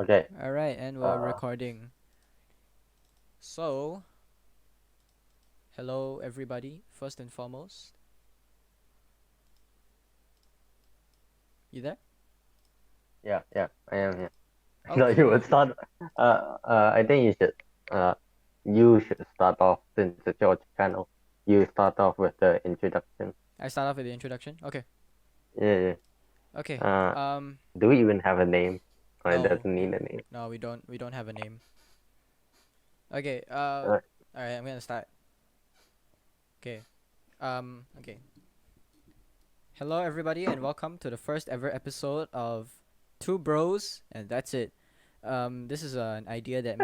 Okay. All right, and we're Uh, recording. So, hello everybody. First and foremost, you there? yeah, I am here. I thought you would Okay. start. I think Uh, you should start off since it's your channel. You start off with the introduction. I start off with the introduction. Okay. Yeah, Okay. yeah. Um. Do we even have a name? Or it No, doesn't we need a name. no we don't we don't have a name. Okay. Uh, All right. I'm gonna start. Okay. Okay. Hello everybody, and welcome to the first ever episode of Two Bros, and that's it. This is an idea that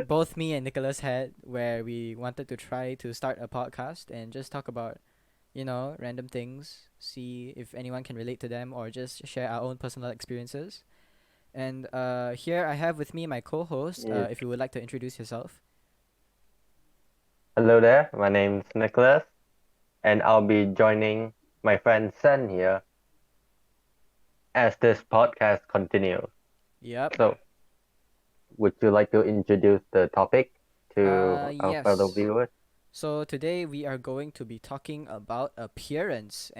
both me and Nicholas had, where we wanted to try to start a podcast and just talk about random things, see if anyone can relate to them, or just share our own personal experiences. And here I have with me my co-host. yeah. If you would like to introduce yourself. Hello there. My name's Nicholas, and I'll be joining my friend Sen here as this podcast continues. Yep. So, would you like to introduce the topic to our fellow Yes. viewers? So today we are going to be talking about appearance.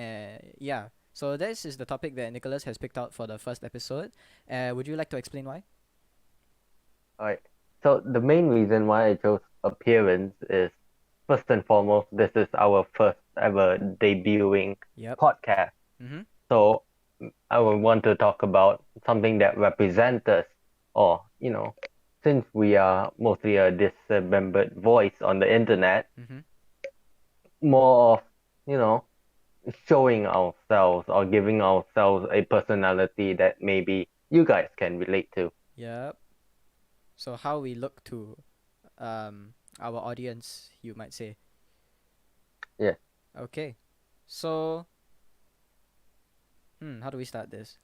Yeah. So this is the topic that Nicholas has picked out for the first episode. Would you like to explain why? Alright. So the main reason why I chose appearance is first and foremost, this is our first ever debuting Yep. podcast. Mhm. So I would want to talk about something that represents us, or since we are mostly a dismembered voice on the internet, Mhm. more of you know showing ourselves or giving ourselves a personality that maybe you guys can relate to. Yep. So how we look to our audience, you might say. Yeah. Okay. So, how do we start this?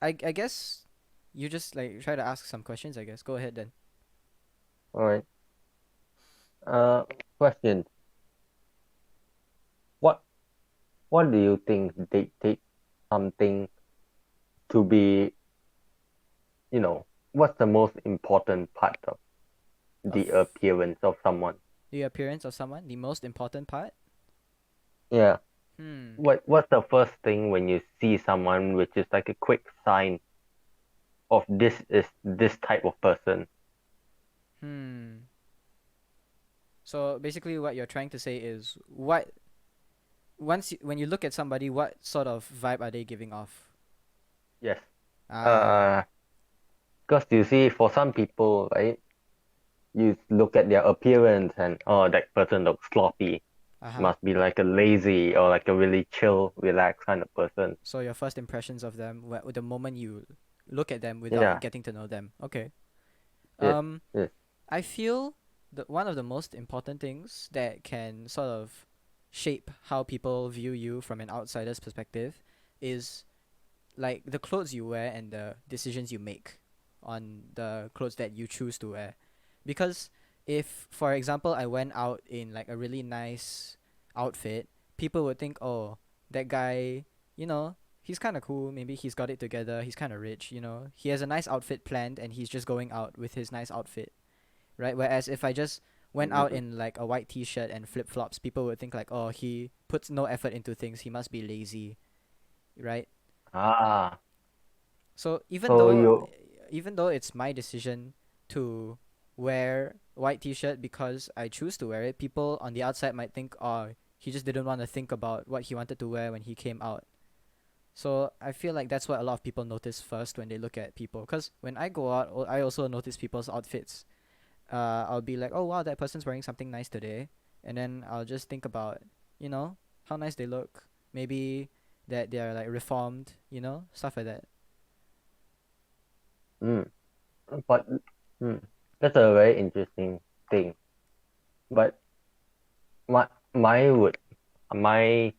I guess you just like try to ask some questions, I guess. Go ahead then. All right. Uh, question. What What do you think dictates something to be, what's the most important part of the Of appearance of someone? the appearance of someone, the most important part? Yeah. Hmm. What's the first thing when you see someone which is like a quick sign of this is this type of person? Hmm. So basically, what you're trying to say is what when you look at somebody, what sort of vibe are they giving off? Yes. Ah. Uh, because you see, for some people, right, you look at their appearance and oh, that person looks sloppy. Uh-huh. Must be like a lazy or like a really chill, relaxed kind of person. So your first impressions of them, the moment you look at them without Yeah. getting to know them. Okay. Yes. Um, Yes. I feel that one of the most important things that can sort of shape how people view you from an outsider's perspective is like the clothes you wear and the decisions you make on the clothes that you choose to wear. Because if, for example, I went out in like a really nice outfit, people would think, oh, that guy, he's kind of cool. Maybe he's got it together. He's kind of rich, He has a nice outfit planned and he's just going out with his nice outfit, right? Whereas if I just went out Mm-hmm. in like a white t-shirt and flip-flops, people would think like, oh, he puts no effort into things. He must be lazy, right? Ah. So So you. even though it's my decision to wear white t-shirt because I choose to wear it, people on the outside might think, oh, he just didn't want to think about what he wanted to wear when he came out. So I feel like that's what a lot of people notice first when they look at people. Cause when I go out, I also notice people's outfits. I'll be like, oh wow, that person's wearing something nice today, and then I'll just think about, how nice they look. Maybe that they're like reformed, stuff like that. Mm, but mm, that's a very interesting thing. But my my would my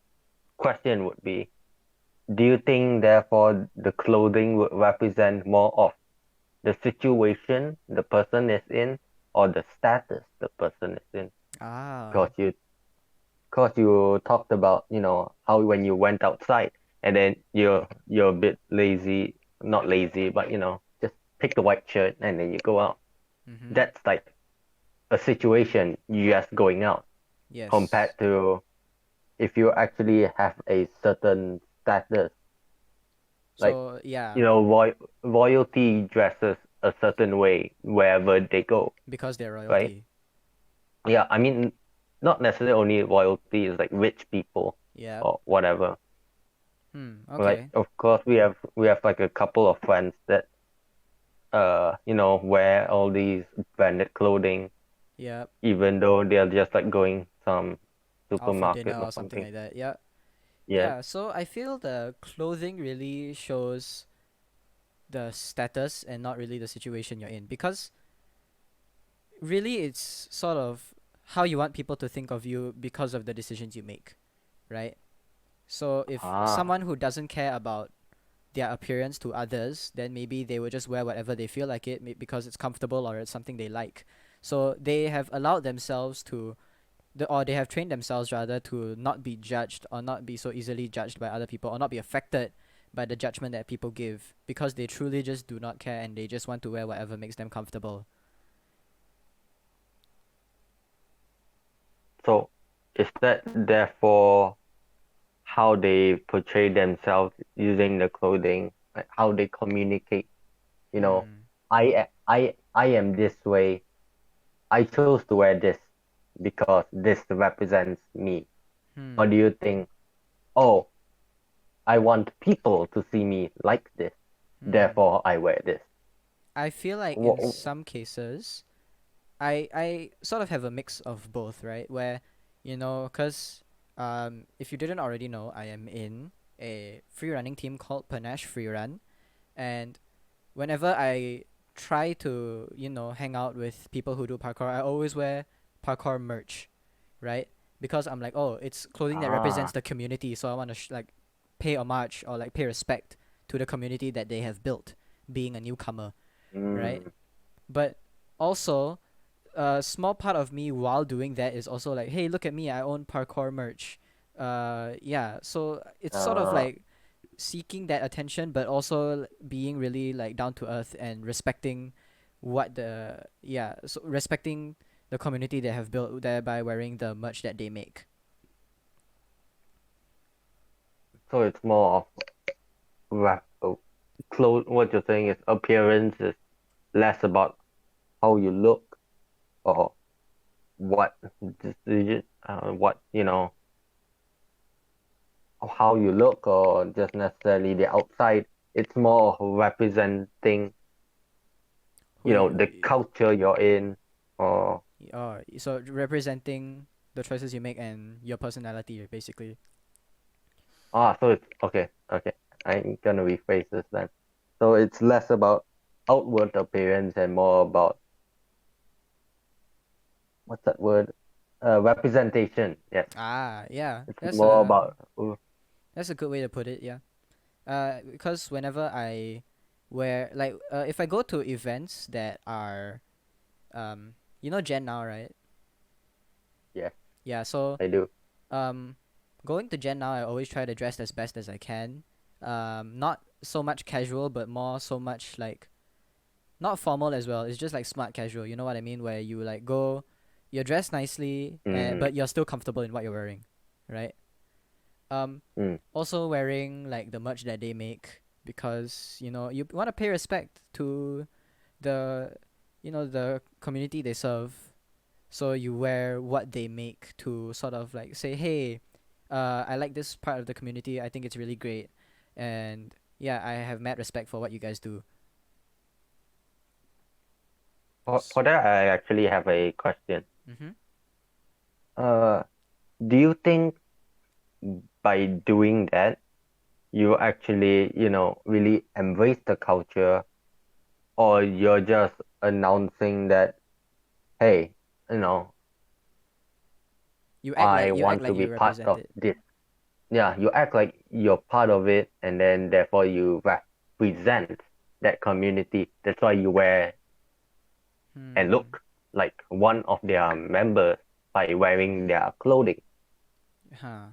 question would be, do you think therefore the clothing would represent more of the situation the person is in or the status the person is in? Because Ah. you talked about how when you went outside and then you're a bit lazy, not lazy, but just pick the white shirt and then you go out. Mm-hmm. That's like a situation you just going out Yes. compared to if you actually have a certain status, like So yeah, you know, royalty dresses a certain way wherever they go, because they're right? royalty. Yeah, I mean, not necessarily only royalty is like rich people Yep. or whatever. Like, Okay. of course, we have like a couple of friends that wear all these branded clothing, Yep. even though they're just like going some Out for dinner supermarket or or something something. like that. Yeah. Yes. Yeah. So I feel the clothing really shows the status and not really the situation you're in, because really it's sort of how you want people to think of you because of the decisions you make, right? So if Ah. someone who doesn't care about their appearance to others, then maybe they will just wear whatever they feel like it because it's comfortable or it's something they like. So they have allowed themselves to, or they have trained themselves rather to not be judged or not be so easily judged by other people or not be affected by the judgment that people give, because they truly just do not care and they just want to wear whatever makes them comfortable. So is that therefore how they portray themselves using the clothing, like how they communicate? You know, Hmm. I am this way. I chose to wear this because this represents me. Or Hmm. do you think, oh, I want people to see me like this, Hmm. therefore I wear this? I feel like in Wha- some cases, I sort of have a mix of both, right? Where, cause if you didn't already know, I am in a free running team called Panache Free Run, and whenever I try to, hang out with people who do parkour, I always wear parkour merch, right? Because I'm like, oh, it's clothing that represents Ah, the community, so I want to like pay homage or like pay respect to the community that they have built, being a newcomer, right? mm, But also, a small part of me while doing that is also like, hey, look at me, I own parkour merch. Yeah, so it's sort of uh, like seeking that attention, but also being really like down to earth and respecting so respecting the community they have built there by wearing the merch that they make. so it's more of clothes. What you're saying is appearance is less about how you look or what what how you look or just necessarily the outside. It's more of representing, Who you, the culture you're in, or so representing the choices you make and your personality, basically. so it's okay, okay. I'm gonna rephrase this then. So it's less about outward appearance and more about what's that word? Representation. Yes, Yeah, it's more about. that's a good way to put it. Yeah. Because whenever I wear like if I go to events that are Jen now, right? Yes, Yeah, so I do. um going to Gen now, I always try to dress as best as I can. Not so much casual, but more so much like not formal as well. It's just like smart casual. You know what I mean? Where you like go, you're dressed nicely, Mm, but you're still comfortable in what you're wearing, right? Um, mm. Also wearing like the merch that they make, because you want to pay respect to the the community they serve. So you wear what they make to sort of like say, hey, I like this part of the community. I think it's really great, and yeah, I have mad respect for what you guys do. For that, I actually have a question. Mm-hmm. Uh, do you think by doing that, you actually, really embrace the culture, or you're just announcing that, hey, you know, I You act want to like be you part represent of it. this. Yeah, you act like you're part of it, and then therefore you represent that community. That's why you wear and Hmm. look like one of their members by wearing their clothing. Huh.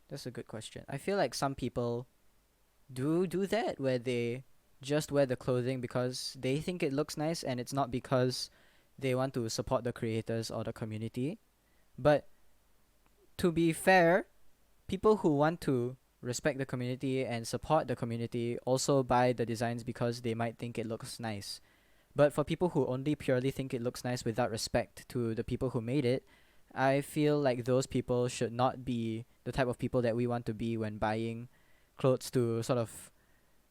That's a good question. I feel like some people do that, where they just wear the clothing because they think it looks nice and it's not because they want to support the creators or the community. But to be fair, people who want to respect the community and support the community also buy the designs because they might think it looks nice. But for people who only purely think it looks nice without respect to the people who made it, I feel like those people should not be the type of people that we want to be when buying clothes to sort of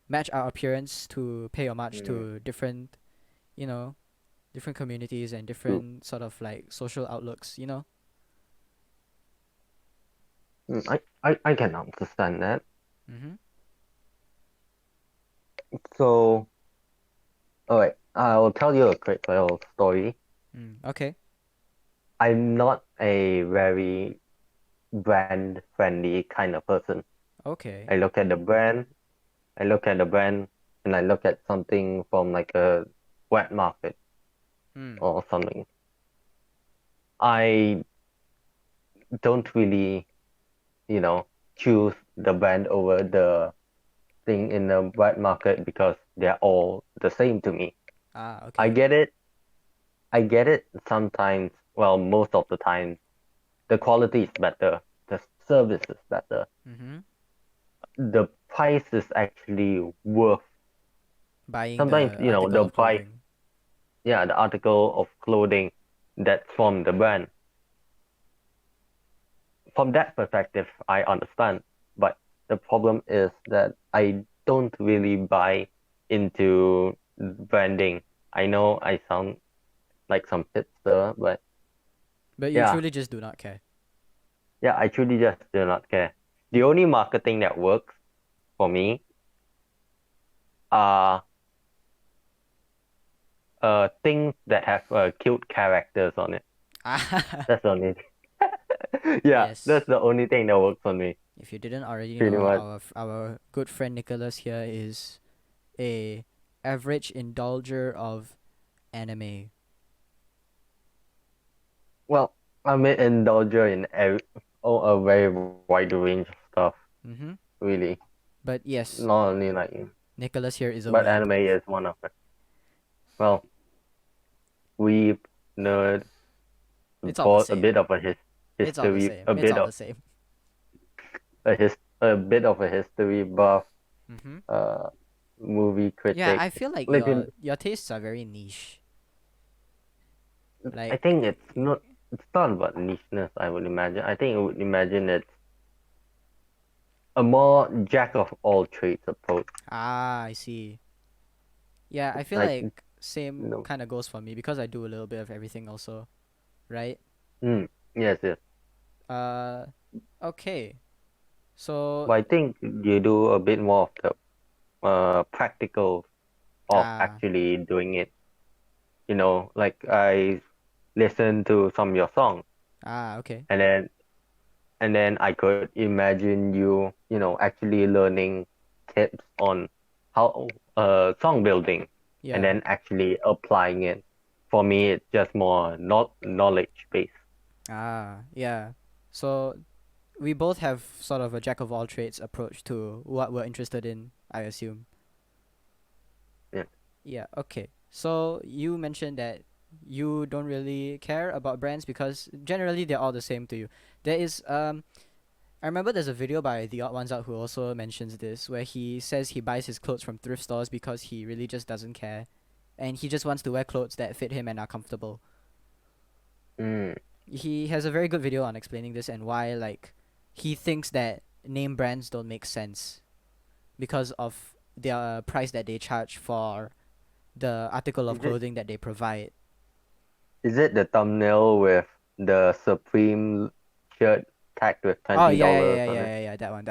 match our appearance, to pay homage Mm, to different, you know, different communities and true. different sort of like social outlooks. I can understand that. Mhm. So, all right, I'll tell you a quick little story. Okay. I'm not a very brand friendly kind of person. Okay. I look at the brand, I look at the brand, and I look at something from like a wet market Hmm. or something. I don't really, you know, choose the brand over the thing in the wet market because they're all the same to me. Ah, I okay. get it. I get it sometimes, well, most of the time, the quality is better, the service is better, Mhm. the price is actually worth. Buying Sometimes, the article the of price, clothing. yeah, the article of clothing that's from the brand. From that perspective, I understand. But the problem is that I don't really buy into branding. I know I sound like some hipster, but But you yeah, truly just do not care. yeah, I truly just do not care. The only marketing that works for me are things that have cute characters on it. Ah, That's the only yeah, yes. that's the only thing that works on me, If you didn't already pretty know, much. our good friend Nicholas here is a average indulger of anime. Well, I'm an indulger in a very wide range of stuff, Mhm. really. But yes, Not only like, Nicholas here is a but weeb. anime is one of it. Well, weeb, nerd, It's all the for a same. bit of a It's all the history, same. It's all the same. a bit of a history buff, Mhm. uh, movie Yeah, critic. I feel like Like, your tastes are very niche. I Like think it's not about nicheness, I would imagine. I think I would imagine it's a more jack of all trades approach. I see. Yeah, I feel Like, like same no, kind of goes for me because I do a little bit of everything also, right? yes, yes. Uh, okay. So, But I think you do a bit more of the practical of ah, actually doing it. Like I listen to some of your songs, okay. and then I could imagine you, actually learning tips on how song building, and Yeah. then actually applying it. For me, it's just more not knowledge based. Yeah. So we both have sort of a jack of all trades approach to what we're interested in, I assume. Yeah. Yeah, okay. So you mentioned that you don't really care about brands because generally they're all the same to you. There is I remember there's a video by The Odd Ones Out who also mentions this where he says he buys his clothes from thrift stores because he really just doesn't care and he just wants to wear clothes that fit him and are comfortable. Mm. He has a very good video on explaining this and why like he thinks that name brands don't make sense because of their price that they charge for the article of Is it clothing that they provide. is it the thumbnail with the Supreme shirt tagged with Oh twenty yeah yeah dollars yeah on yeah it? yeah yeah that one.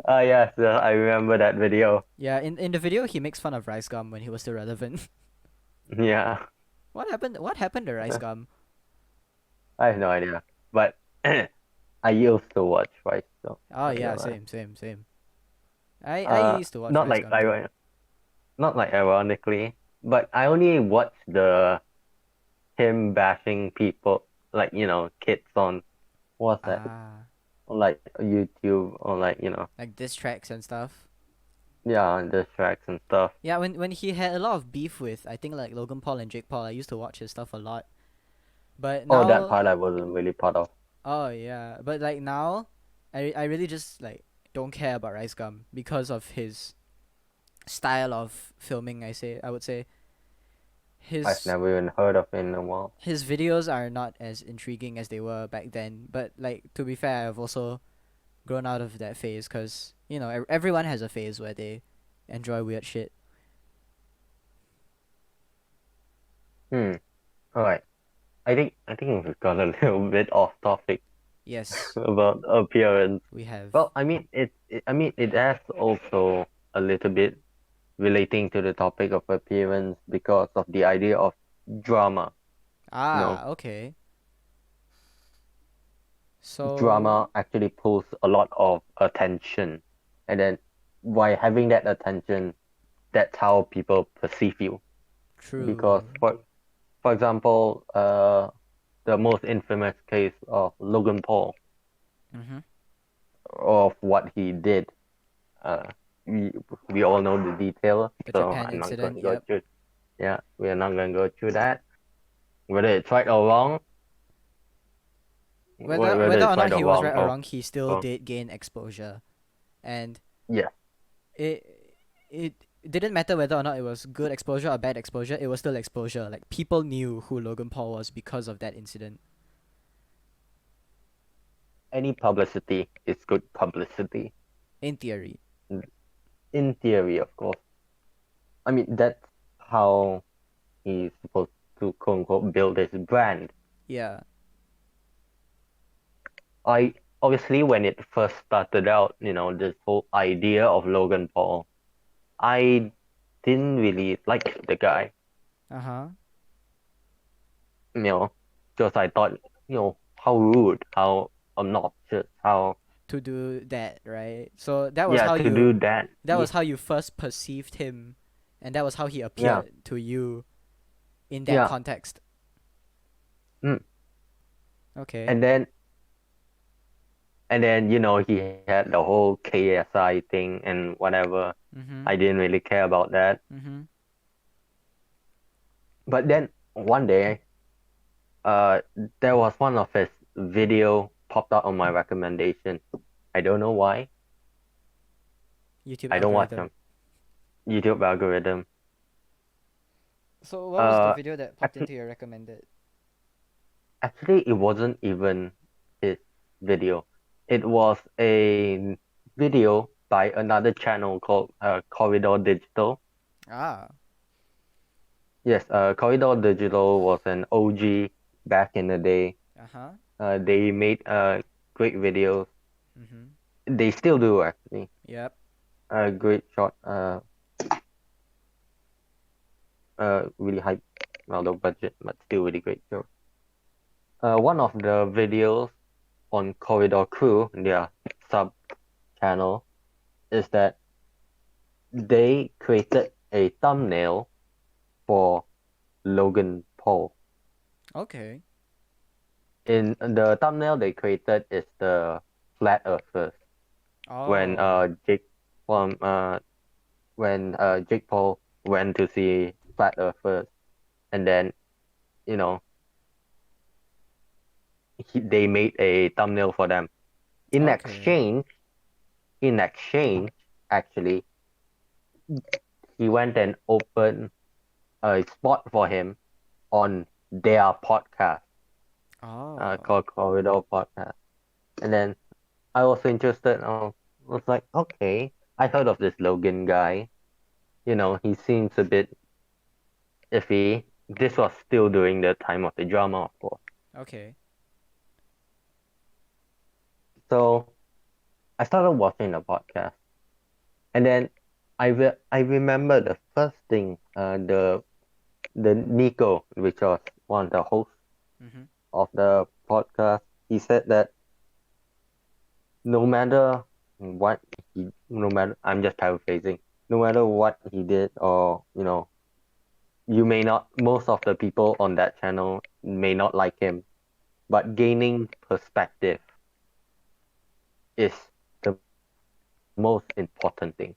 Yes, I remember that video. Yeah, in the video he makes fun of Rice Gum when he was still relevant. Yeah, What happened to Rice Gum? I have no idea, but I used to watch, right? So Oh I yeah, don't know. same. I used to watch Not Rice like Gum too. not like ironically, but I only watch the him bashing people, like kids on what's that? Ah, On like YouTube or like like diss tracks and stuff. Yeah, the tracks and stuff. Yeah, when he had a lot of beef with, I think, like Logan Paul and Jake Paul, I used to watch his stuff a lot. But Oh, that now, part I wasn't really part of. oh yeah, but like now, I really just like don't care about Rice Gum because of his style of filming. I would say I've his never even heard of it in a while. his videos are not as intriguing as they were back then. But like to be fair, I've also grown out of that phase because everyone has a phase where they enjoy weird shit. Hmm. All right. I think we've got a little bit off topic Yes, about appearance. we have. Well, it has also a little bit relating to the topic of appearance because of the idea of drama. You know, Ah, okay. So drama actually pulls a lot of attention, and then by having that attention, that's how people perceive you. Because true. for example, the most infamous case of Logan Paul, Mhm. of what he did. Uh, we we all know the detail, The so Japan I'm not going incident. to go Yep. through. Yeah, we are not going to go through that. Whether it's right or wrong, Whether whether whether it's or not right or he was wrong, right or oh, wrong, he still oh, did gain exposure, and yeah, it didn't matter whether or not it was good exposure or bad exposure. It was still exposure. Like people knew who Logan Paul was because of that incident. any publicity is good publicity. In theory. In theory, of course. I mean, that's how he's supposed to quote unquote build his brand. Yeah. I obviously when it first started out, this whole idea of Logan Paul, I didn't really like the guy, Uh huh. you know, because I thought, how rude, how obnoxious, how, To do that, right? So that was yeah, how to you do that. that was how you first perceived him, and that was how he Yeah, appeared to you in that yeah. context. Mm. Okay. And then, he had the whole KSI thing and whatever. Mhm. I didn't really care about that. Mhm. But then one day, uh, there was one of his video popped up on my recommendation. I don't know why. YouTube I don't watch algorithm. them. YouTube algorithm. So what was the Uh, video that popped actually, into your recommended? actually, it wasn't even his video. It was a video by another channel called Corridor Digital. Ah. Yes, Corridor Digital was an OG back in the day. Uh huh. They made great videos. Mhm. They still do actually. Yep. Great shot. Really high amount of budget, but still really great show. One of the videos on Corridor Crew, their sub channel, is that they created a thumbnail for Logan Paul. Okay. In the thumbnail they created is the flat earthers when Oh. From Jake Paul went to see flat earthers, and then you know they made a thumbnail for them. In Okay. exchange, in exchange, actually, he went and opened a spot for him on their podcast, Oh. called Corridor Podcast. And then I was interested. I was like, okay, I heard of this Logan guy. He seems a bit iffy. This was still during the time of the drama, of course. Okay. So I started watching the podcast, and then I remember the first thing, the Nico, which was one of the hosts Mhm. of the podcast, he said that no matter no matter, I'm just paraphrasing, no matter what he did, or most of the people on that channel may not like him, but gaining perspective is the most important thing.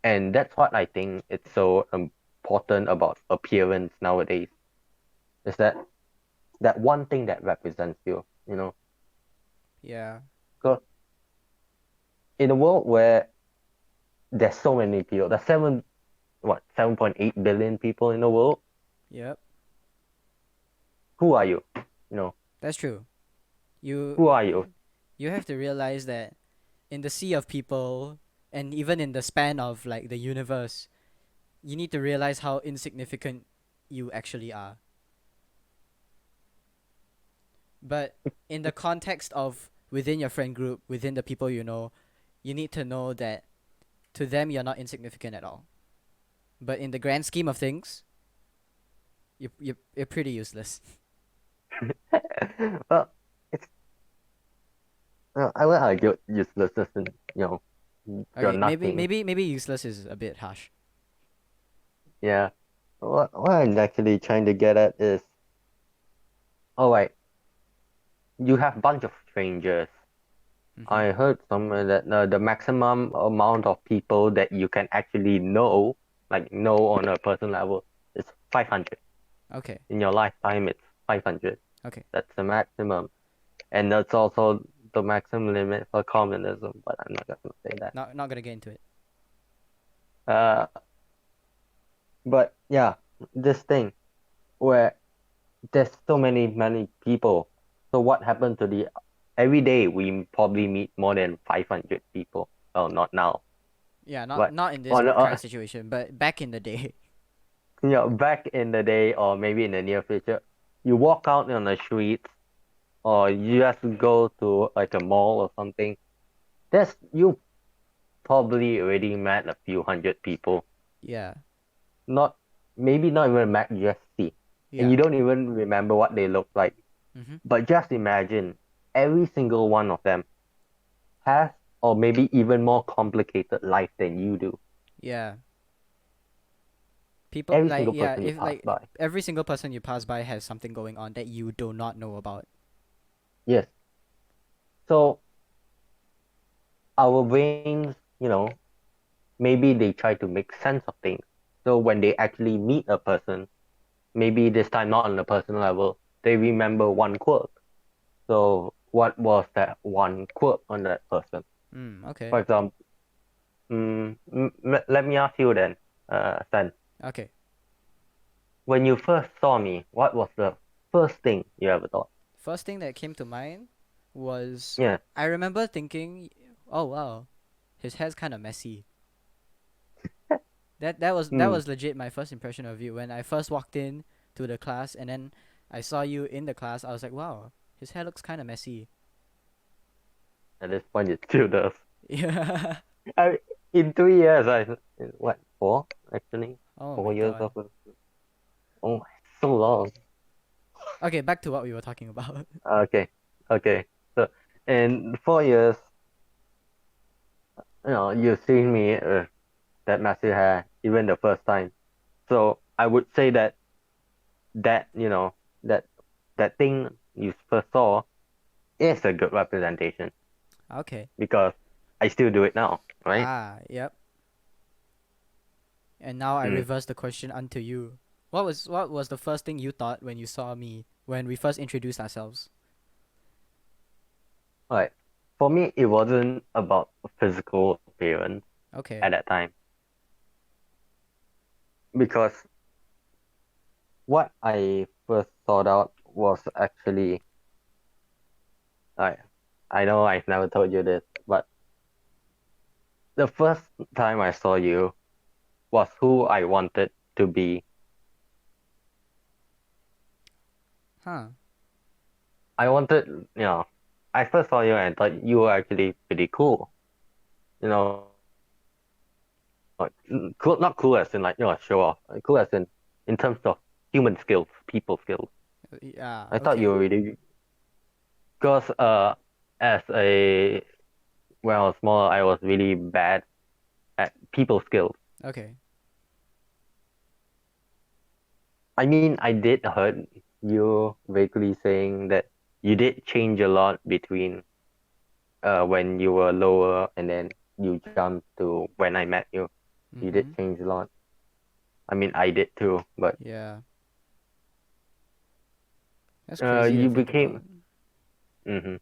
And that's what I think it's so important about appearance nowadays. Is that one thing that represents you, you know? Yeah. Because in a world where there's so many people, there's 7.8 billion people in the world. Yep. Who are you? You know, That's true. You who are you? you have to realize that in the sea of people, and even in the span of like the universe, you need to realize how insignificant you actually are. But in the context of within your friend group, within the people you know, you need to know that to them you're not insignificant at all. But in the grand scheme of things, you're pretty useless. Well, it's I will argue useless doesn't, you're Okay, maybe nothing. maybe maybe useless is a bit harsh. Yeah. What I'm actually trying to get at is, all right, you have bunch of strangers. Mhm. I heard somewhere that the maximum amount of people that you can actually know, like know on a personal level, is 500. Okay. In your lifetime, it's 500. Okay. That's the maximum. And that's also the maximum limit for communism, but I'm not gonna say that. Not gonna get into it. Uh, but yeah, this thing where there's so many people. So what happened to the every day we probably meet more than 500 people. Well, not now, Yeah, not but not in this on current situation, but back in the day. back in the day or maybe in the near future, you walk out on the streets or you just go to like a mall or something. There's you probably already met a few hundred people. Yeah. Not maybe not even met, just see. And Yeah. you don't even remember what they look like. Mhm. But just imagine every single one of them has or maybe even more complicated life than you do. Yeah. People Every like single yeah, person you if pass like by. every single person you pass by has something going on that you do not know about. Yes. So our brains, maybe they try to make sense of things. So when they actually meet a person, maybe this time not on a personal level, they remember one quirk. So what was that one quirk on that person? Okay. For example, let me ask you then, Sen, Okay. when you first saw me, what was the first thing you ever thought? First thing that came to mind was Yeah. I remember thinking, "Oh wow, his hair's kind of messy." That Hmm. was legit my first impression of you when I first walked in to the class and then I saw you in the class. I was like, "Wow, his hair looks kind of messy." At this point, it still does. Yeah. I, in 3 years, what, four, actually? Oh my 4 years god. of it. Oh, so long. Okay, back to what we were talking about. Okay, okay. So, in 4 years, you've seen me that messy hair, even the first time. So, I would say that, that that thing you first saw is a good representation Okay. because I still do it now, right? Ah, yep. And now I Hmm. reverse the question unto you. What was the first thing you thought when you saw me when we first introduced ourselves? Right. For me, it wasn't about physical appearance Okay. at that time because what I first thought out was actually, I, I know I've never told you this, but the first time I saw you was who I wanted to be. Huh. I wanted, I first saw you and I thought you were actually pretty cool. Cool, not cool as in like, show off. Cool as in terms of human skills, people skills. Yeah, I thought you okay. were really, because as a small, I was really bad at people skills. Okay. I mean, I did heard you vaguely saying that you did change a lot between when you were lower and then you jumped to when I met you. You did Mm-hmm. change a lot. I mean, I did too, but Yeah. That's crazy to you think about. became hmm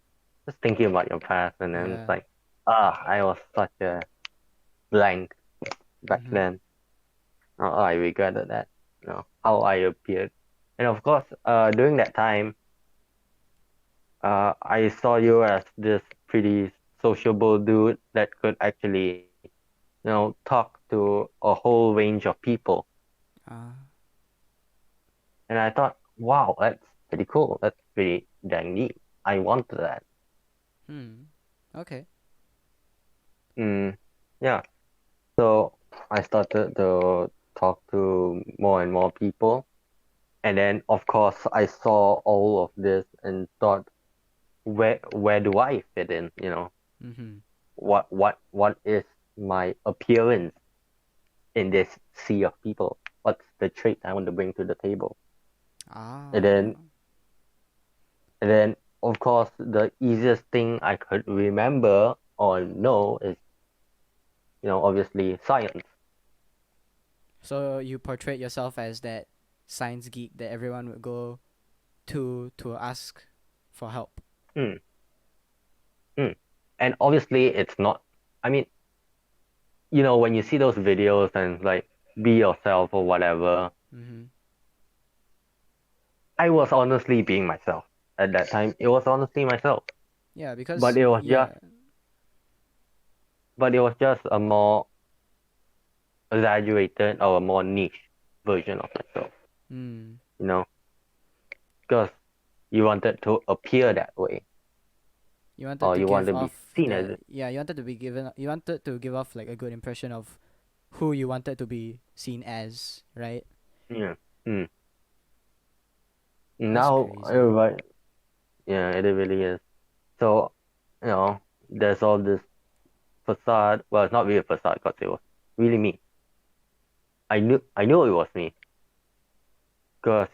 just thinking about your past, and then it's Yeah. like, I was such a blank back Mm-hmm. then. I regretted that. How I appeared, and of course, during that time, I saw you as this pretty sociable dude that could actually, talk to a whole range of people. Ah. And I thought, wow, that's pretty cool. That's pretty dang neat. I wanted that. Hmm. Okay. Mm, yeah. So I started to talk to more and more people. And then, of course, I saw all of this and thought, where do I fit in? Mm-hmm. What is my appearance in this sea of people? What's the trait I want to bring to the table? And then, Ah. and then, of course, the easiest thing I could remember or know is, obviously science. So you portrayed yourself as that science geek that everyone would go to ask for help. Hmm. Hmm. And obviously, it's not. I mean, when you see those videos and like be yourself or whatever, Mm-hmm. I was honestly being myself at that time. It was honestly myself, Yeah, but because it was just, yeah. but it was just a more exaggerated or a more niche version of myself. Mm. You know, because you wanted to appear that way, You wanted or to you give want to be off seen as the it. yeah, you wanted to be given you wanted to give off like a good impression of who you wanted to be seen as, right? Yeah. Mm. That's Now crazy. everybody, yeah, it really is. So, there's all this facade. Well, it's not really a facade because it was really me. I knew it was me because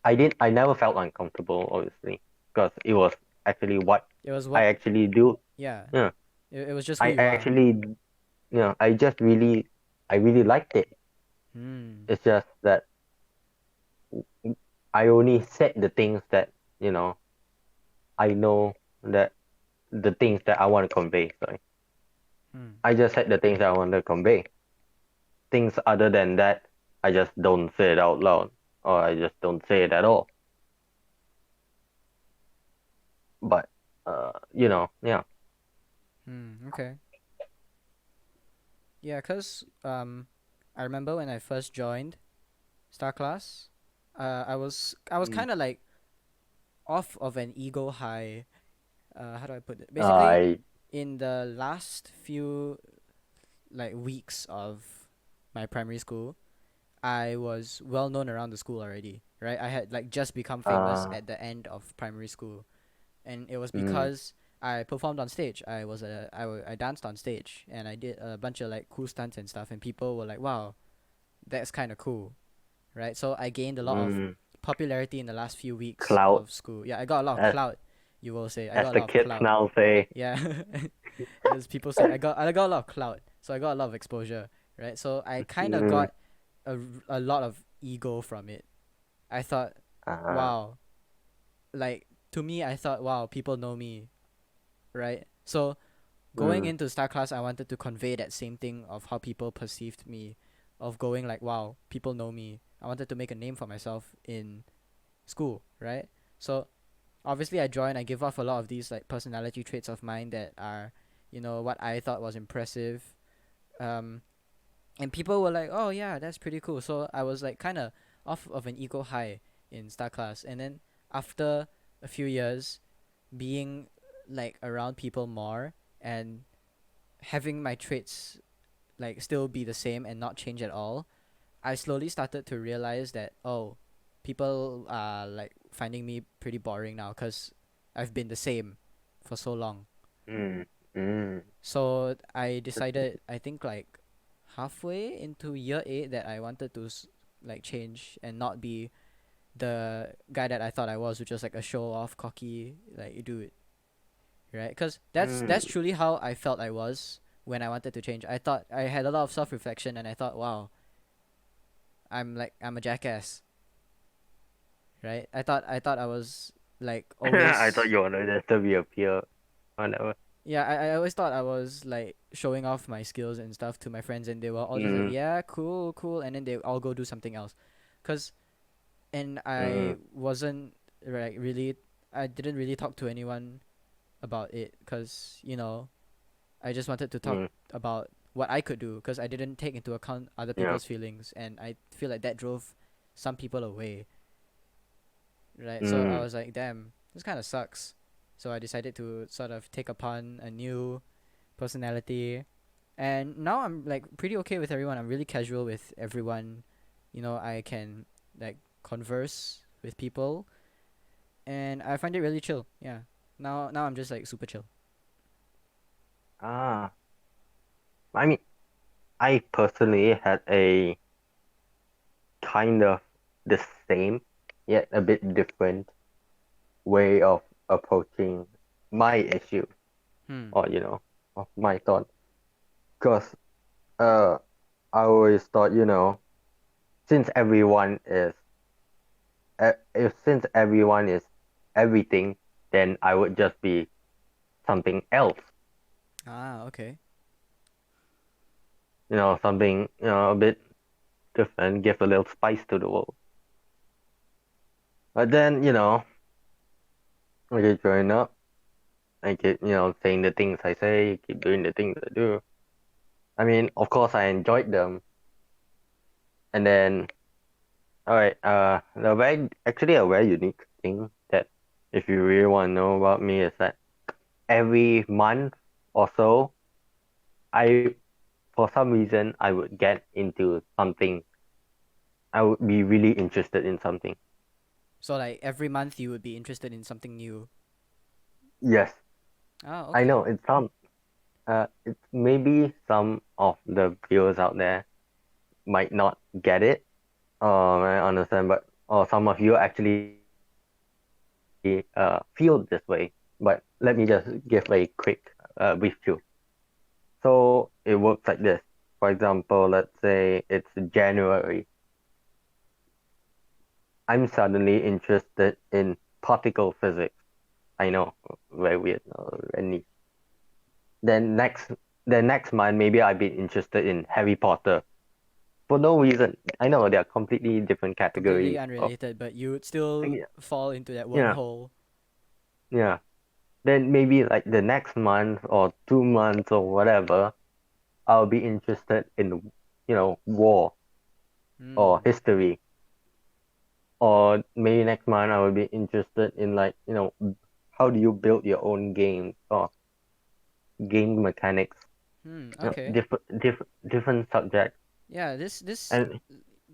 I never felt uncomfortable, obviously, because it was actually what It was I what actually do. yeah. Yeah, It was just who I you are. actually, I really liked it. Hmm. It's just that I only said the things that I know that the things that I want to convey. Sorry, Hmm. I just said the things that I want to convey. Things other than that, I just don't say it out loud, or I just don't say it at all. But yeah. Hmm. Okay. Yeah, cause I remember when I first joined Star Class, I was Mm. kind of like off of an ego high. How do I put it? Basically, I in the last few like weeks of my primary school, I was well known around the school already, right? I had like just become famous uh at the end of primary school, and it was mm, because I performed on stage. I danced on stage, and I did a bunch of like cool stunts and stuff, and people were like, "Wow, that's kind of cool," right? So I gained a lot of mm, popularity in the last few weeks clout, of school. Yeah, I got a lot of as clout. You will say I as got a the lot of kids clout. now say. Yeah, as people say, I got a lot of clout, so I got a lot of exposure, right? So I kind of Mm, got a lot of ego from it. I thought, uh, wow, like to me, I thought, wow, people know me, right? So going mm, into Star Class, I wanted to convey that same thing of how people perceived me, of going like, wow, people know me. I wanted to make a name for myself in school, right? So obviously, I joined. I give off a lot of these like personality traits of mine that are, what I thought was impressive. Um, and people were like, "Oh yeah, that's pretty cool." So I was like kind of off of an ego high in Star Class, and then after a few years being like around people more and having my traits like still be the same and not change at all, I slowly started to realize that, oh, people are like finding me pretty boring now because I've been the same for so long. mm, mm, So I decided, I think like halfway into year 8, that I wanted to like change and not be the guy that I thought I was, which was like a show off, cocky like dude, right? Because that's mm, truly how I felt I was when I wanted to change. I thought I had a lot of self reflection, and I thought, wow, I'm a jackass, right? I thought I was like I thought always. you wanted there to be a peer, whatever. Yeah, I always thought I was like showing off my skills and stuff to my friends, and they were all just like, Mm, yeah, cool, cool, and then they all go do something else, cause and I mm, wasn't like really, I didn't really talk to anyone about it, cause I just wanted to talk mm, about what I could do, cause I didn't take into account other yeah. people's feelings, and I feel like that drove some people away, right? So I Mm, was like, damn, this kind of sucks. So I decided to sort of take upon a new personality, and now I'm like pretty okay with everyone. I'm really casual with everyone. I can like converse with people, and I find it really chill. Yeah. Now I'm just like super chill. ah, I mean, I personally had a kind of the same, yet a bit different way of approaching my issue, Hmm. or of my thought. Because uh, I always thought, since everyone is, if since everyone is everything, then I would just be something else, Ah, okay. something, a bit different, give a little spice to the world. But then, I keep growing up, I keep, saying the things I say, keep doing the things I do. I mean, of course, I enjoyed them. And then, all right, actually a very unique thing that if you really want to know about me is that every month or so, I, for some reason, I would get into something. I would be really interested in something. So like every month you would be interested in something new. Yes, Oh, I know okay. it's maybe some of the viewers out there might not get it, I understand, but or some of you actually feel this way. But let me just give a quick brief too. So it works like this. For example, let's say it's January. I'm suddenly interested in particle physics. I know, very weird, very niche. Then next month, maybe I'd be interested in Harry Potter for no reason. I know they are completely different Completely categories of unrelated, but you would still yeah, fall into that yeah, wormhole. yeah. Then maybe like the next month or 2 months or whatever, I'll be interested in, war or Hmm. history. Or maybe next month I will be interested in like, how do you build your own game or game mechanics, Hmm. Okay. different subjects. Yeah. This And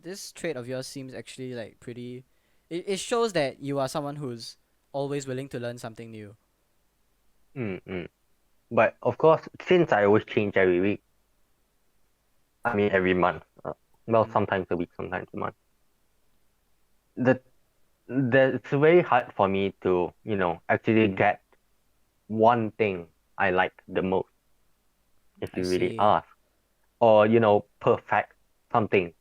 this trait of yours seems actually like pretty. It shows that you are someone who's always willing to learn something new. mm, mm. But of course, since I always change every week, I mean every month, well, Hmm. sometimes a week, sometimes a month. The it's very hard for me to, actually get one thing I like the most, if I you really see. ask, or perfect something.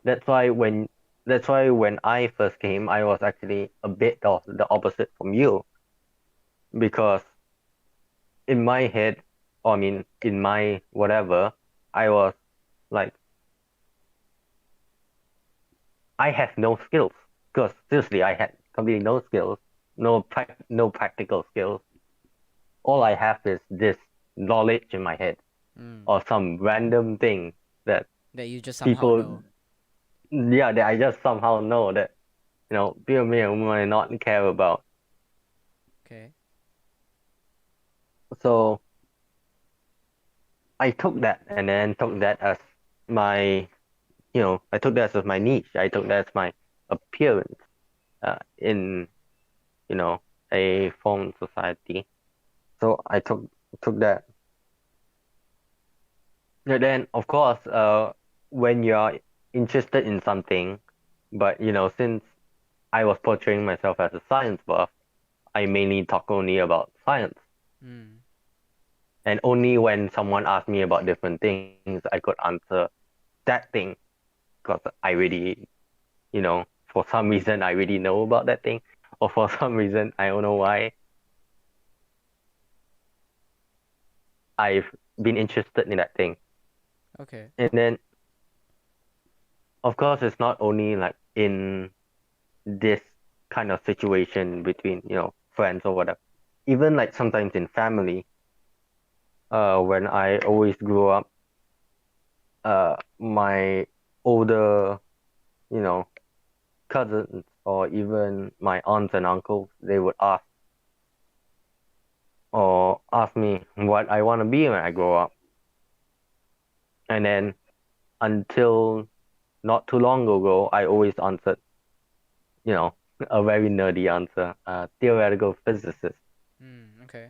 That's why when that's why when I first came, I was actually a bit of the opposite from you because in my head, or I mean in my whatever, I was like I have no skills because seriously, I had completely no skills, no practical skills. All I have is this knowledge in my head Hmm. or some random thing that That you just somehow people, know. yeah, that I just somehow know that people may not care about. Okay. So I took that and then took that as my, I took that as my niche. I took that as my appearance in, you know, a form society. So I took that. And then of course, when you're interested in something, but since I was portraying myself as a science buff, I mainly talk only about science. Hmm. And only when someone asked me about different things, I could answer that thing because I really, for some reason, I really know about that thing, or for some reason, I don't know why, I've been interested in that thing. Okay. And then, of course, it's not only like in this kind of situation between, friends or whatever. Even like sometimes in family, when I always grew up, my older, you know, cousins or even my aunts and uncles, they would ask me what I want to be when I grow up. And then until not too long ago, I always answered, you know, a very nerdy answer, theoretical physicist. Okay.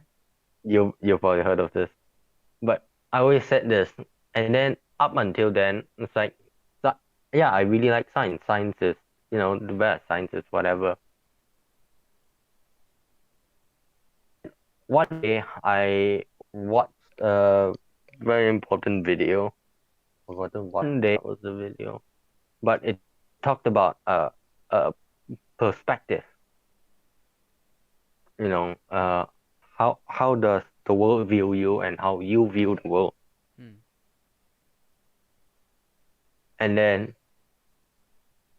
You've probably heard of this. But I always said this, and then up until then, it's like, yeah, I really like science. Science is, the best. Science is whatever. One day, I watched a very important video. Forgotten one day was the video, but it talked about perspective. You know, how does the world view you and how you view the world? Hmm. And then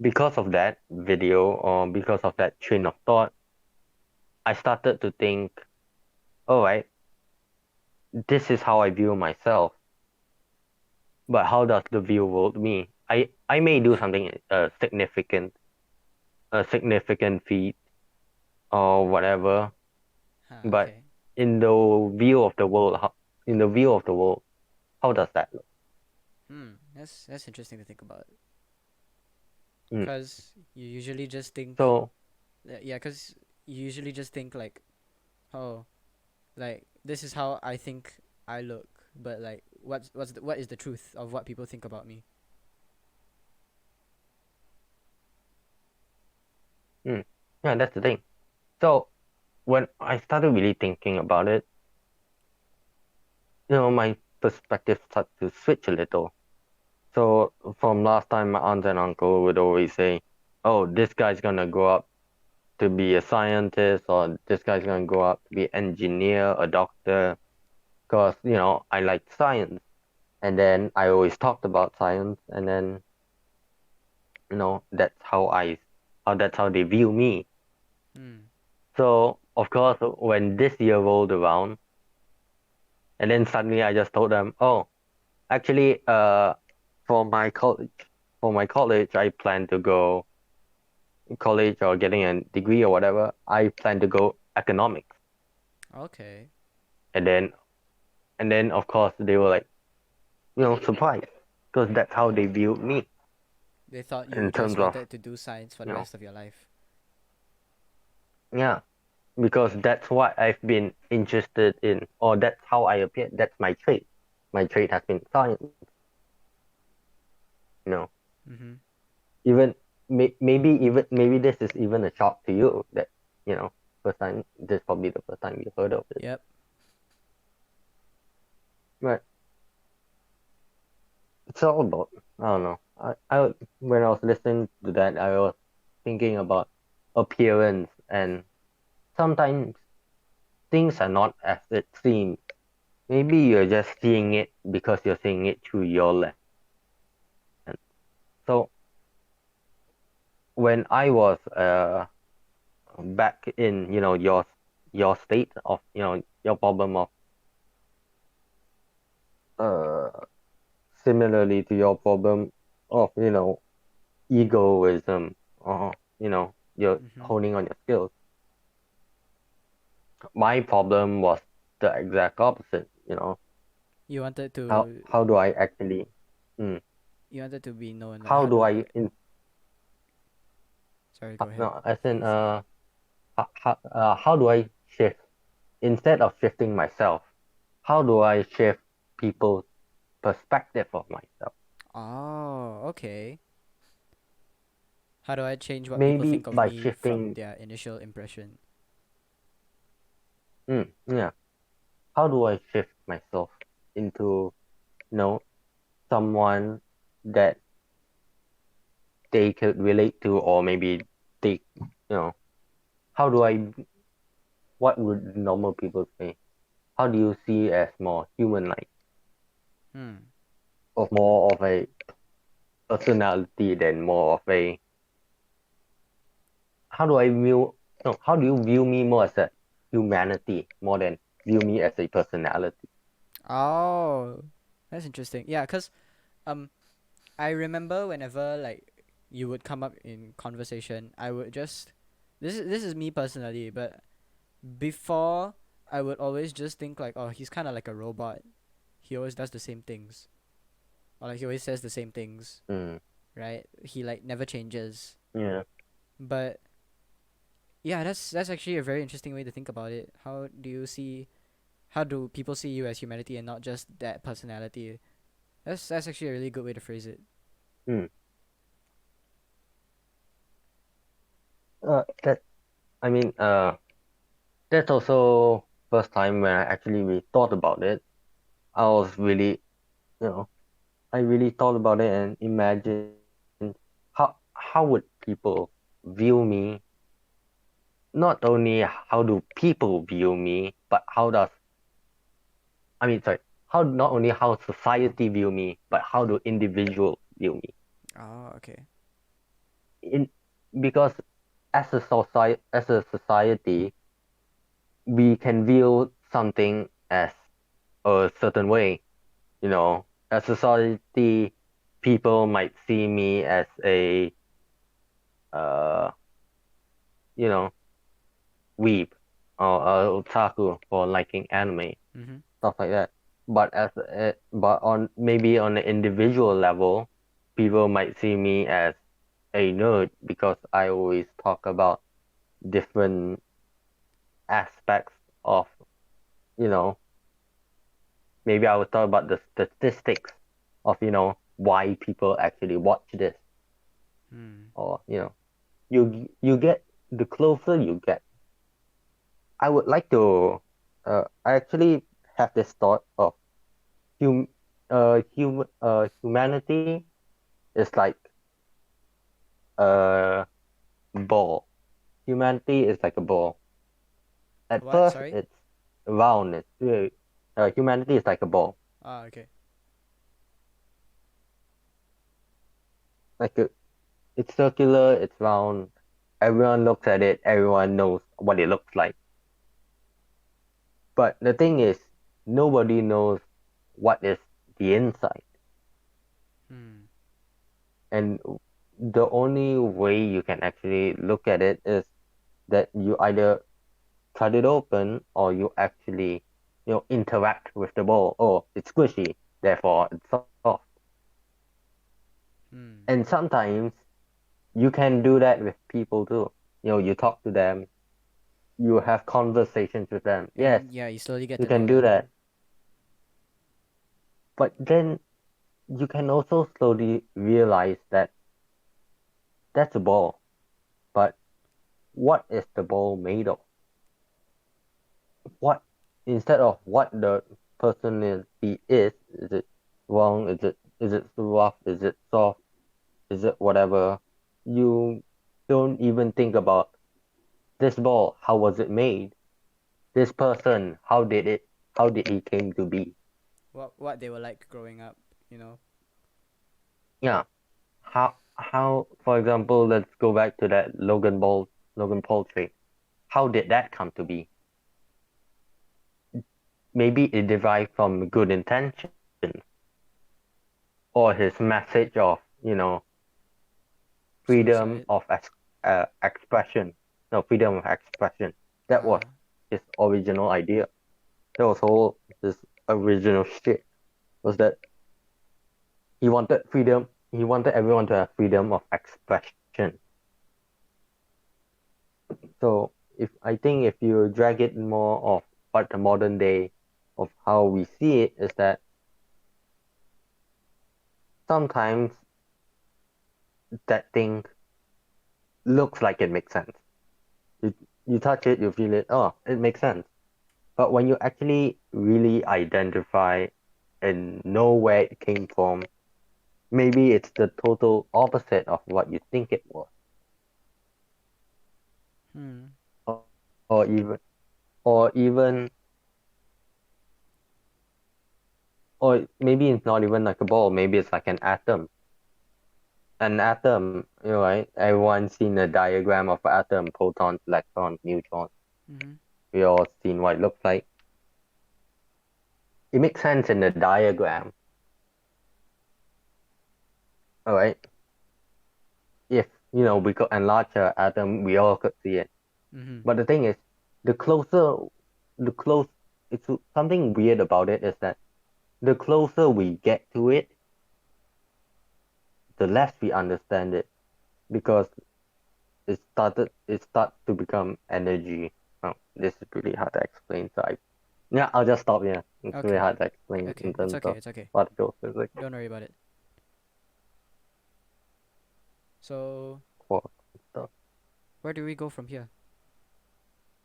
because of that video or because of that train of thought, I started to think, all right, this is how I view myself, but how does the view world me? I may do something a significant feat or whatever, Huh, but okay. in the view of the world, in the view of the world, how does that look? That's interesting to think about. Mm. Cause you usually just think, So, yeah, cause you usually just think like, oh, like this is how I think I look, but like, what is the truth of what people think about me? mm, yeah, that's the thing. So when I started really thinking about it, my perspective started to switch a little. So from last time, my aunt and uncle would always say, "Oh, this guy's gonna grow up to be a scientist, or this guy's gonna grow up to be an engineer, a doctor," because I liked science, and then I always talked about science, and then that's how they view me. Hmm. So of course, when this year rolled around, and then suddenly I just told them, "Oh, actually, for my college, I plan to go college or getting a degree or whatever. I plan to go economics." Okay. And then of course they were like, surprised because that's how they viewed me They thought you in just terms of, wanted to do science for the you know, rest of your life. yeah, because that's what I've been interested in, or that's how I appear. That's my trait. My trait has been science. You know, Mm-hmm. even maybe this is even a shock to you that you know first time this is probably the first time you heard of it. Yep. But it's all about, I don't know. When I was listening to that, I was thinking about appearance, and sometimes things are not as it seems. Maybe you're just seeing it because you're seeing it through your lens. So when I was back in your state of your problem of uh similarly to your problem of egoism, or you're Mm-hmm. honing on your skills. My problem was the exact opposite. You wanted how to how do I actually, mm, you wanted to be known, like how how do to. I Sorry, go ahead. no, as in how do I shift instead of shifting myself? How do I shift people's perspective of myself? Oh, okay. How do I change what people Maybe think of by me from shifting, their initial impression? yeah. how do I shift myself into, someone that they could relate to, or maybe they, how do I, what would normal people say? How do you see as more human-like, Hmm. of more of a personality than more of a, how do I view, no, how do you view me more as a humanity more than view me as a personality? Oh, that's interesting. Yeah, cause um, I remember whenever like you would come up in conversation, I would just this is me personally, but before I would always just think like, oh, he's kind of like a robot. He always does the same things, or like he always says the same things, Mm, right? He like never changes. yeah. But yeah, that's actually a very interesting way to think about it. How do people see you as humanity and not just that personality? That's actually a really good way to phrase it. Mm. That I mean, that's also first time when I actually really thought about it. I was really, you know, I really thought about it and imagined how would people view me. Not only how do people view me, but sorry, how not only how society view me, but how do individuals view me? Oh, okay. In Because as a society, we can view something as a certain way. As society, people might see me as a uh, you know, weeb or otaku for liking anime, Mhm. stuff like that. But on maybe on an individual level, people might see me as a nerd because I always talk about different aspects of, you know, maybe I will talk about the statistics of, why people actually watch this, Hmm. or, you get, the closer you get. I would like to, I actually have this thought of humanity is like a ball. Humanity is like a ball. At What? first, Sorry. it's round. Humanity is like a ball. Ah, okay. Like it's circular, it's round. Everyone looks at it. Everyone knows what it looks like. But the thing is, nobody knows what is the inside. Hmm. And the only way you can actually look at it is that you either cut it open or you actually, interact with the ball. Oh, it's squishy, therefore it's soft. Hmm. And sometimes you can do that with people too. You talk to them, you have conversations with them. Yes, And yeah, you slowly get you to know can do them. that. But then you can also slowly realize that that's a ball. But what is the ball made of? What, instead of what the personality is it wrong? Is it rough? Is it soft? Is it whatever? You don't even think about this ball. How was it made? This person, how did he came to be? What they were like growing up, you know. Yeah. For example, let's go back to that Logan Paul trait. How did that come to be? Maybe it derived from good intentions or his message of, freedom Suicide. of expression. No, freedom of expression. That was Ah. his original idea. That was whole his original shit. Was that he wanted freedom. He wanted everyone to have freedom of expression. So if you drag it more of what the modern day of how we see it is that sometimes that thing looks like it makes sense. You you touch it, you feel it. Oh, it makes sense. But when you actually really identify and know where it came from, maybe it's the total opposite of what you think it was, Hmm. or or even, or maybe it's not even like a ball. Maybe it's like an atom. An atom, right? Everyone's seen a diagram of an atom, protons, electrons, neutrons. Mm-hmm. We all seen what it looks like. It makes sense in the diagram, all right? If we could enlarge an atom, we all could see it. Mm-hmm. But the thing is, the closer, the close, it's something weird about it is that the closer we get to it, the less we understand it because it starts to become energy. Oh, this is really hard to explain. So yeah, I'll just stop here. It's really Okay. hard to explain in Okay. It's terms okay. of It's okay. particle physics, Don't worry about it. So, quarks and stuff. where do we go from here?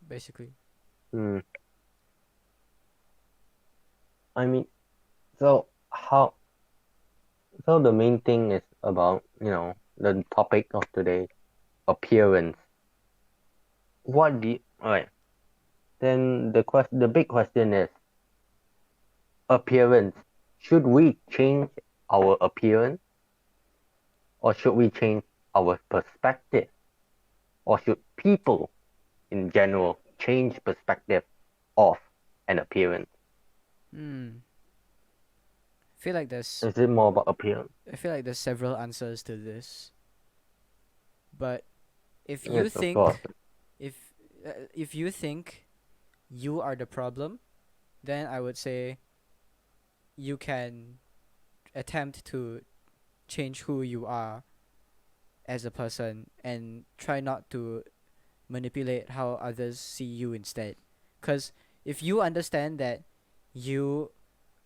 Basically. Hmm. I mean, so how? So the main thing is about the topic of today, appearance. What do you, all right? Then the big question is appearance. Should we change our appearance, or should we change our perspective, or should people in general change perspective of an appearance? Hmm. I feel like there's Is it more about appearance? I feel like there's several answers to this. But if you Yes, of course. think if if you think you are the problem, then I would say you can attempt to change who you are as a person and try not to manipulate how others see you instead. Because if you understand that you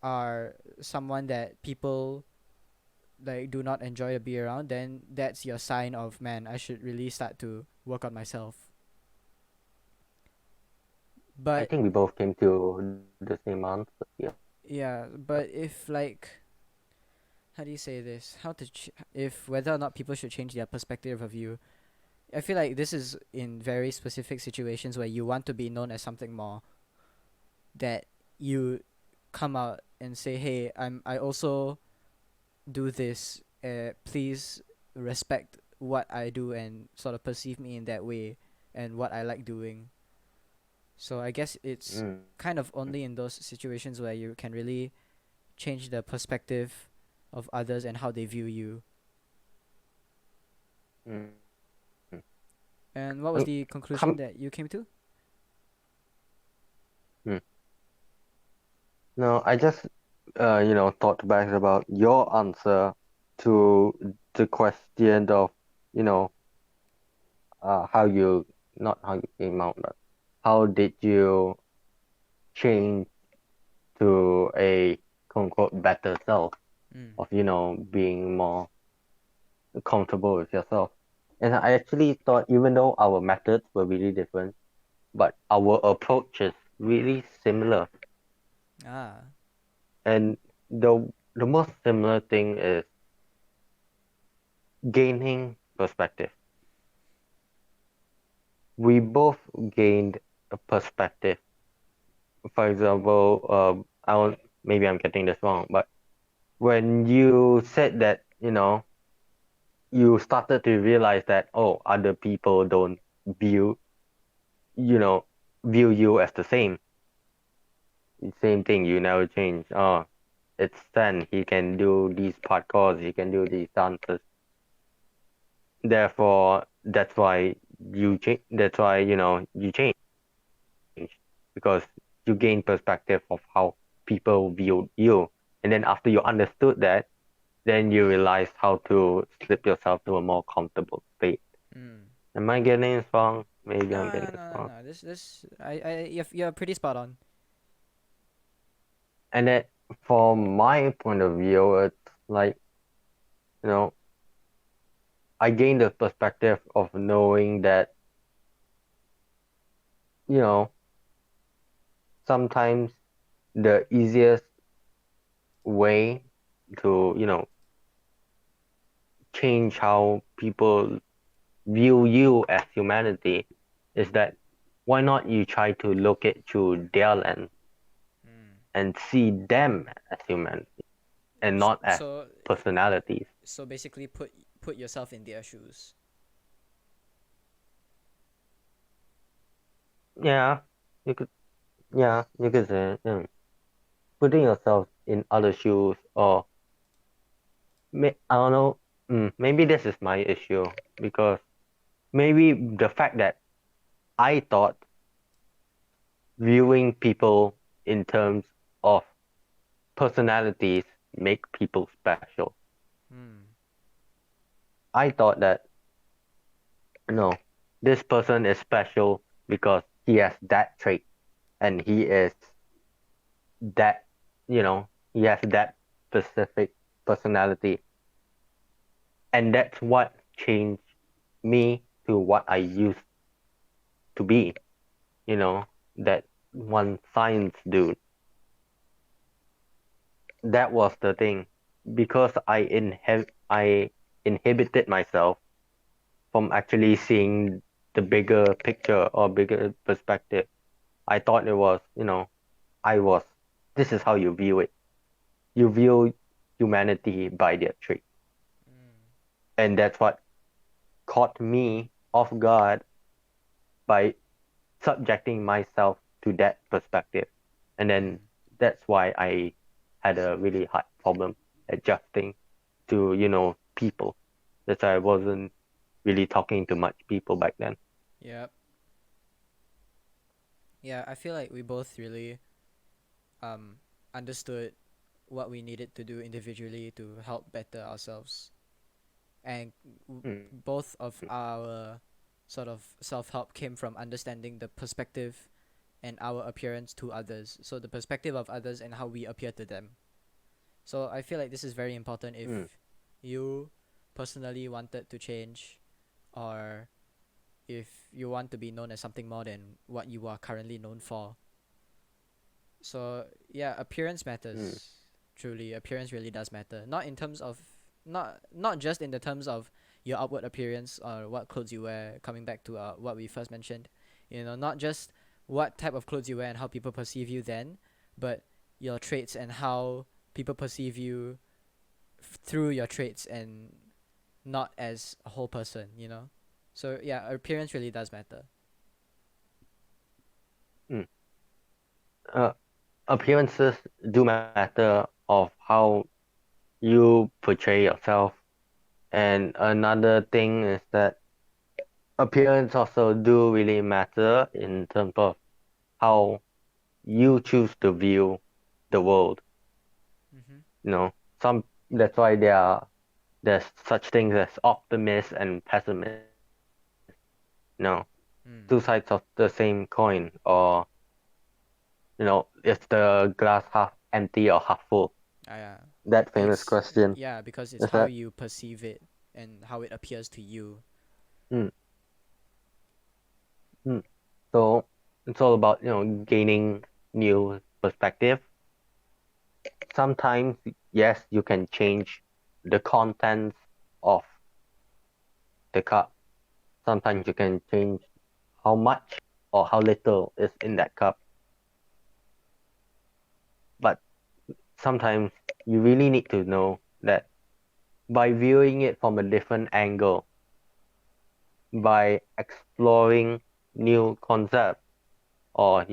are someone that people like do not enjoy to be around, then that's your sign of, man, I should really start to work on myself. I But think we both came to the same answer here. yeah, but if like, how do you say this? If whether or not people should change their perspective of you, I feel like this is in very specific situations where you want to be known as something more, that you come out and say, "Hey, I also do this. Please respect what I do and sort of perceive me in that way and what I like doing." So I guess it's Mm, kind of only in those situations where you can really change the perspective of others and how they view you. mm, mm. And what was Mm, the conclusion Come, that you came to? mm. No, I just thought back about your answer to the question of you know how you not how you came out, but how did you change to a quote unquote better self Mm. of being more comfortable with yourself. And I actually thought even though our methods were really different, but our approach is really similar. Ah. And the most similar thing is gaining perspective. We both gained a perspective. For example, I don't, maybe I'm getting this wrong, but when you said that, you started to realize that, oh, other people don't view, you know, view you as the same thing. You never change. Oh, it's Sen. He can do these parkours. He can do these dances. Therefore, that's why you change. That's why you change because you gain perspective of how people view you, and then after you understood that, then you realize how to slip yourself to a more comfortable state. Mm. Am I getting this wrong? Maybe No, I'm no, getting no, this no, wrong. no. This, you're pretty spot on. And then, from my point of view, it's like you know, I gained the perspective of knowing that you know sometimes the easiest way to, change how people view you as humanity is that why not you try to look it through their lens Mm. and see them as humanity and not as So personalities. so basically put yourself in their shoes. Yeah, you could, yeah, you could say, putting yourself in other shoes, or I don't know, maybe this is my issue because maybe the fact that I thought viewing people in terms of personalities make people special. Mm. I thought that no, this person is special because he has that trait and he is that, he has that specific personality. And that's what changed me to what I used to be, you know, that one science dude. That was the thing. Because I inhibited myself from actually seeing the bigger picture or bigger perspective. I thought it was, I was, this is how you view it. You view humanity by their trait. Mm. And that's what caught me off guard by subjecting myself to that perspective. And then Mm. that's why I had a really hard problem adjusting to, people. That's why I wasn't really talking to much people back then. Yep. Yeah, I feel like we both really um understood what we needed to do individually to help better ourselves, and Mm, both of our sort of self-help came from understanding the perspective and our appearance to others, so the perspective of others and how we appear to them. So I feel like this is very important if mm, you personally wanted to change, or if you want to be known as something more than what you are currently known for. So yeah, appearance mm, matters. Truly, appearance really does matter. Not in terms of, not just in the terms of your outward appearance or what clothes you wear. Coming back to what we first mentioned, not just what type of clothes you wear and how people perceive you then, but your traits and how people perceive you through your traits, and not as a whole person. So yeah, appearance really does matter. mm. Uh, Appearances do matter of how you portray yourself. And another thing is that appearance also do really matter in terms of how you choose to view the world. Mm-hmm. You know, some that's why there's such things as optimist and pessimist. Two sides of Mm. the same coin, or is the glass half empty or half full? Yeah. That famous It's question Yeah, because it's is how that. you perceive it and how it appears to you. Mm, mm. So it's all about gaining new perspective. Sometimes yes, you can change the contents of the cup. Sometimes you can change how much or how little is in that cup. But sometimes you really need to know that by viewing it from a different angle, by exploring new concepts, or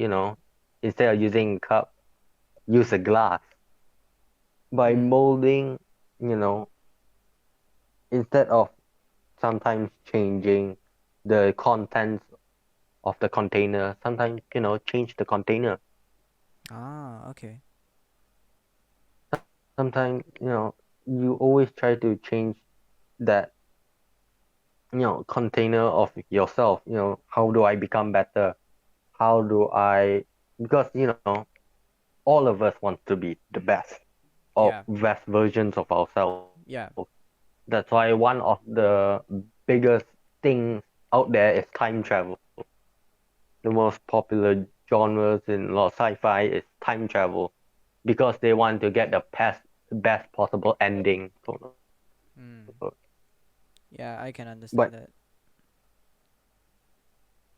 instead of using a cup, use a glass. By Mm. molding, you know, instead of sometimes changing the contents of the container, sometimes change the container. Ah, okay. Sometimes you always try to change that container of yourself. How do I become better? How do I, because all of us want to be the best or Yeah. best versions of ourselves. Yeah. That's why one of the biggest things out there is time travel, the most popular genres in a lot of sci-fi is time travel because they want to get the best possible ending, quote Mm. unquote. Yeah, I can understand But that.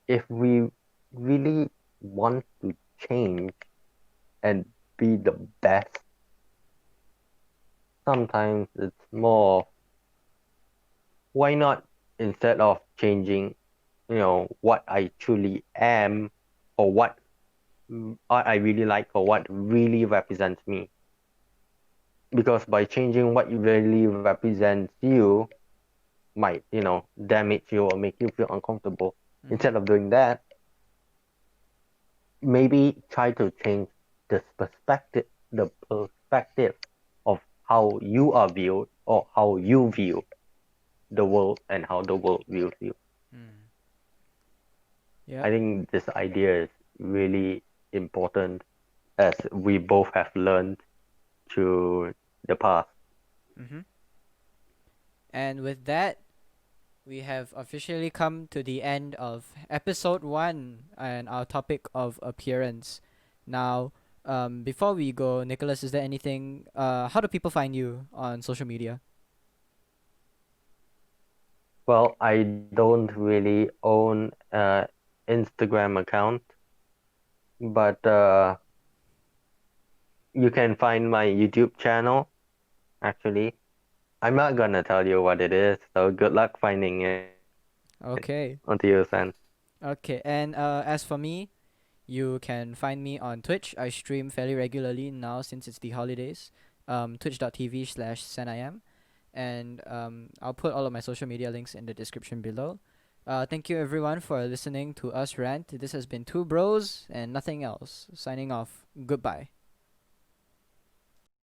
if we really want to change and be the best, sometimes it's more, why not, instead of changing, what I truly am, or what I really like, or what really represents me. Because by changing what really represents you might, damage you or make you feel uncomfortable. Mm-hmm. Instead of doing that, maybe try to change the perspective of how you are viewed, or how you view the world, and how the world views you. Mm. I Yep. think this idea is really important, as we both have learned through the past. Mm-hmm. And with that, we have officially come to the end of episode one and our topic of appearance. Now, before we go, Nicholas, is there anything? How do people find you on social media? Well, I don't really own an Instagram account, but you can find my YouTube channel, actually. I'm not gonna tell you what it is, so good luck finding it. Onto Okay. you, San. Okay. And as for me, you can find me on Twitch. I stream fairly regularly now since it's the holidays. Twitch.tv/SenIam. And I'll put all of my social media links in the description below. Thank you everyone for listening to us rant. This has been Two Bros and Nothing Else. Signing off. Goodbye.